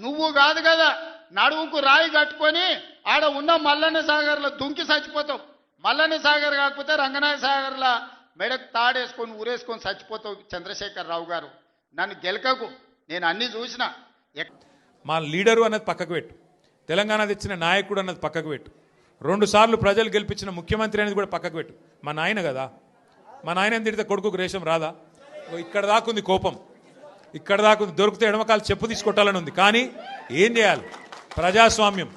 నువ్వు కాదు కదా నడువుకు రాయి కట్టుకొని ఆడ ఉన్న మల్లన్న సాగర్లో దుంకి చచ్చిపోతావు. మల్లన్న సాగర్ కాకపోతే రంగనాయ సాగర్లో మెడకు తాడేసుకొని ఊరేసుకొని చచ్చిపోతావు. చంద్రశేఖర్ రావు గారు నన్ను గెలకకు, నేను అన్ని చూసిన. మా లీడరు అన్నది పక్కకు పెట్టు, తెలంగాణ తెచ్చిన నాయకుడు అన్నది పక్కకు పెట్టు, 2 సార్లు ప్రజలు గెలిపించిన ముఖ్యమంత్రి అనేది కూడా పక్కకు పెట్టు. మా నాయన కదా, మా నాయన తిడితే కొడుకుకు రేషం రాదా? ఇక్కడ దాకుంది కోపం, ఇక్కడ దాకుంది. దొరికితే ఎడమకాలు చెప్పు తీసుకొట్టాలని ఉంది. కానీ ఏం చేయాలి? ప్రజాస్వామ్యం.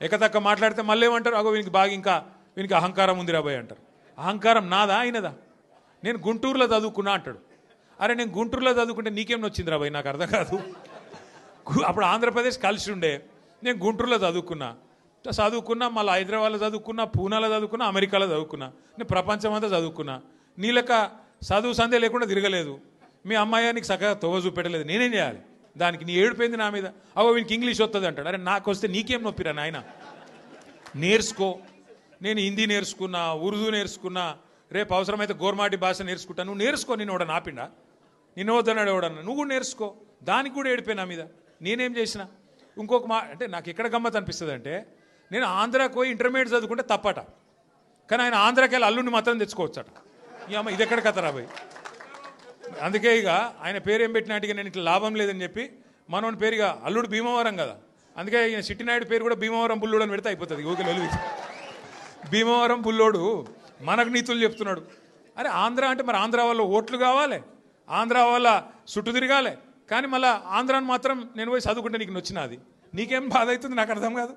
ఎకతక్క మాట్లాడితే మళ్ళీ ఏమంటారు? అగో వీనికి బాగా ఇంకా వీనికి అహంకారం ఉంది రాబోయ్ అంటారు. అహంకారం నాదా ఆయనదా? నేను గుంటూరులో చదువుకున్నా అంటాడు. అరే నేను గుంటూరులో చదువుకుంటే నీకేం వచ్చింది రాబోయ్? నాకు అర్థం కాదు. అప్పుడు ఆంధ్రప్రదేశ్ కలిసి ఉండే, నేను గుంటూరులో చదువుకున్నా, మళ్ళీ హైదరాబాద్లో చదువుకున్నా, పూనాలో చదువుకున్నా, అమెరికాలో చదువుకున్నా, నేను ప్రపంచం అంతా చదువుకున్నా. నీ లెక్క చదువు సందే లేకుండా తిరగలేదు. మీ అమ్మాయి నీకు చక్కగా తోవ చూపెట్టలేదు. నేనేం చేయాలి దానికి? నీ ఏడిపోయింది నా మీద. అవో వీనికి ఇంగ్లీష్ వస్తుంది అంటాడు. అరే నాకు వస్తే నీకేం నొప్పిరా నాయన? నేర్చుకో. నేను హిందీ నేర్చుకున్నా, ఉర్దూ నేర్చుకున్నా, రేపు అవసరమైతే గోర్మాటి భాష నేర్చుకుంటా. నువ్వు నేర్చుకో. నేను ఎవడ నాపిండా? నిన్ను వద్దన్నాడు ఎవడన్నా? నువ్వు కూడా నేర్చుకో. దానికి కూడా ఏడిపోయి నా మీద. నేనేం చేసిన? ఇంకొక అంటే నాకు ఎక్కడ గమ్మత్ అనిపిస్తుంది అంటే, నేను ఆంధ్రాకి పోయి ఇంటర్మీడియట్ చదువుకుంటే తప్పట, కానీ ఆయన ఆంధ్రాకి వెళ్ళి అల్లుడిని మాత్రం తెచ్చుకోవచ్చట. ఈ అమ్మ ఇది ఎక్కడ కథరా పోయి? అందుకే ఇక ఆయన పేరు ఏం పెట్టినట్టుగా నేను ఇట్లా లాభం లేదని చెప్పి మనోని పేరుగా అల్లుడు భీమవరం కదా, అందుకే ఈయన చిట్టినాయుడు పేరు కూడా భీమవరం బుల్లోడు అని పెడితే అయిపోతుంది. ఓకే వెలుగు భీమవరం బుల్లోడు మనకు నీతులు చెప్తున్నాడు. అరే ఆంధ్ర అంటే మరి ఆంధ్ర వాళ్ళ ఓట్లు కావాలి, ఆంధ్ర వాళ్ళ చుట్టూ తిరగాలి. కానీ మళ్ళీ ఆంధ్రాని మాత్రం నేను పోయి చదువుకుంటే నీకు నచ్చినది. నీకేం బాధ అవుతుంది? నాకు అర్థం కాదు.